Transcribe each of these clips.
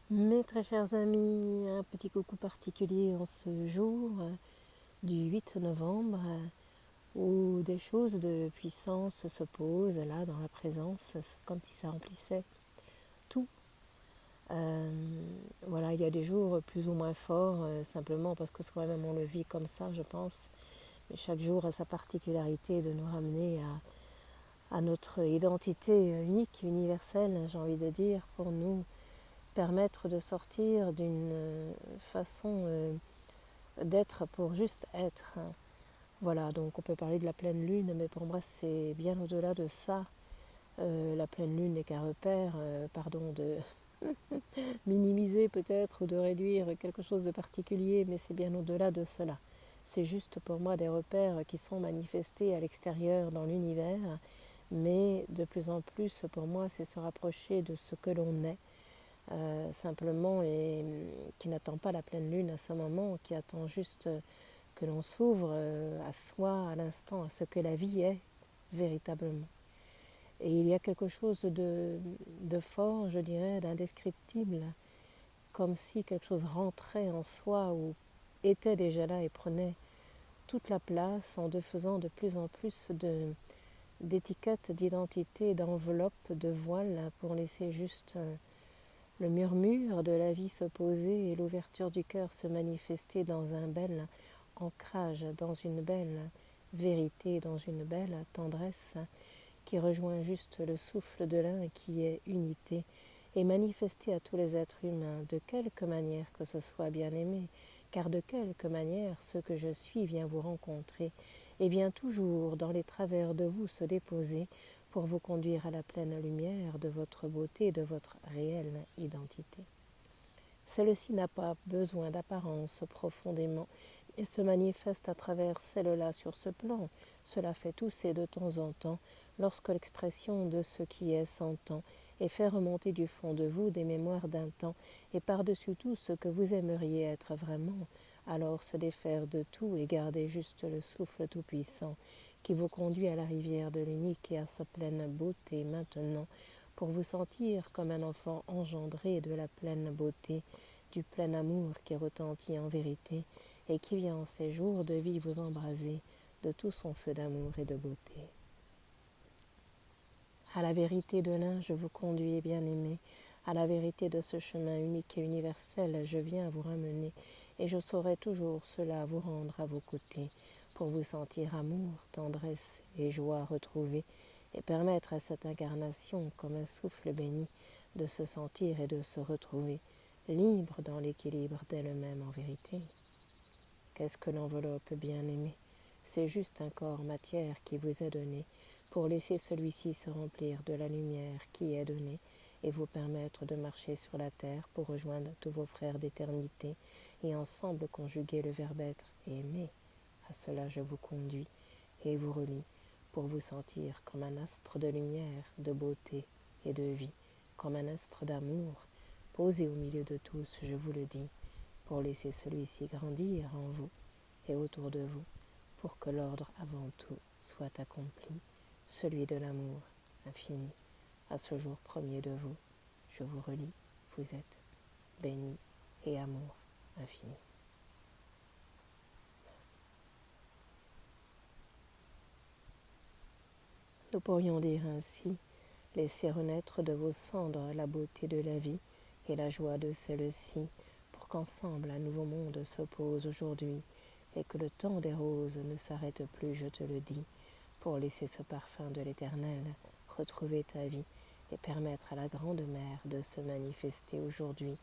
Mes très chers amis, un petit coucou particulier en ce jour du 8 novembre où des choses de puissance se posent là dans la présence, c'est comme si ça remplissait tout. Euh, voilà, il y a des jours plus ou moins forts, simplement parce que soi-même on le vit comme ça, je pense. Mais chaque jour a sa particularité de nous ramener à notre identité unique, universelle, j'ai envie de dire, pour nous permettre de sortir d'une façon d'être pour juste être. Voilà, donc on peut parler de la pleine lune, mais pour moi c'est bien au-delà de ça. La pleine lune n'est qu'un repère, pardon, de minimiser peut-être ou de réduire quelque chose de particulier, mais c'est bien au-delà de cela. C'est juste pour moi des repères qui sont manifestés à l'extérieur dans l'univers, mais de plus en plus pour moi c'est se rapprocher de ce que l'on est, simplement, et qui n'attend pas la pleine lune à ce moment, qui attend juste que l'on s'ouvre à soi, à l'instant, à ce que la vie est véritablement. Et il y a quelque chose de fort, je dirais, d'indescriptible, comme si quelque chose rentrait en soi ou était déjà là et prenait toute la place en faisant de plus en plus d'étiquettes, d'identité, d'enveloppes, de voiles pour laisser juste le murmure de la vie se poser et l'ouverture du cœur se manifester dans un bel ancrage, dans une belle vérité, dans une belle tendresse qui rejoint juste le souffle de l'un qui est unité et manifesté à tous les êtres humains de quelque manière que ce soit, bien-aimé, car de quelque manière ce que je suis vient vous rencontrer et vient toujours dans les travers de vous se déposer pour vous conduire à la pleine lumière de votre beauté et de votre réelle identité. Celle-ci n'a pas besoin d'apparence profondément et se manifeste à travers celle-là sur ce plan. Cela fait tousser de temps en temps lorsque l'expression de ce qui est s'entend et fait remonter du fond de vous des mémoires d'un temps et par-dessus tout ce que vous aimeriez être vraiment, alors se défaire de tout et garder juste le souffle tout-puissant qui vous conduit à la rivière de l'unique et à sa pleine beauté maintenant, pour vous sentir comme un enfant engendré de la pleine beauté, du plein amour qui retentit en vérité et qui vient en ces jours de vie vous embraser de tout son feu d'amour et de beauté. À la vérité de l'un, je vous conduis, bien-aimé, à la vérité de ce chemin unique et universel, je viens vous ramener, et je saurai toujours cela vous rendre à vos côtés, pour vous sentir amour, tendresse et joie retrouvée, et permettre à cette incarnation, comme un souffle béni, de se sentir et de se retrouver, libre dans l'équilibre d'elle-même en vérité. Qu'est-ce que l'enveloppe bien-aimée? C'est juste un corps matière qui vous est donné pour laisser celui-ci se remplir de la lumière qui est donnée et vous permettre de marcher sur la terre pour rejoindre tous vos frères d'éternité et ensemble conjuguer le verbe être et aimer. À cela je vous conduis et vous relie pour vous sentir comme un astre de lumière, de beauté et de vie, comme un astre d'amour, posé au milieu de tous, je vous le dis, pour laisser celui-ci grandir en vous et autour de vous, pour que l'ordre avant tout soit accompli, celui de l'amour infini. À ce jour premier de vous, je vous relie, vous êtes béni et amour infini. Merci. Nous pourrions dire ainsi, laissez renaître de vos cendres la beauté de la vie et la joie de celle-ci, pour qu'ensemble un nouveau monde s'oppose aujourd'hui et que le temps des roses ne s'arrête plus, je te le dis, pour laisser ce parfum de l'éternel retrouver ta vie et permettre à la grande mère de se manifester aujourd'hui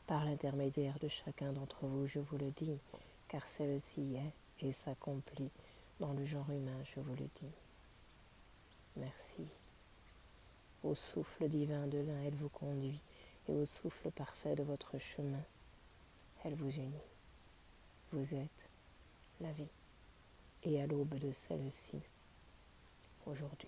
par l'intermédiaire de chacun d'entre vous, je vous le dis, car celle-ci est et s'accomplit dans le genre humain, je vous le dis. Merci. Au souffle divin de l'un, elle vous conduit, et au souffle parfait de votre chemin, elle vous unit. Vous êtes la vie, et à l'aube de celle-ci, aujourd'hui.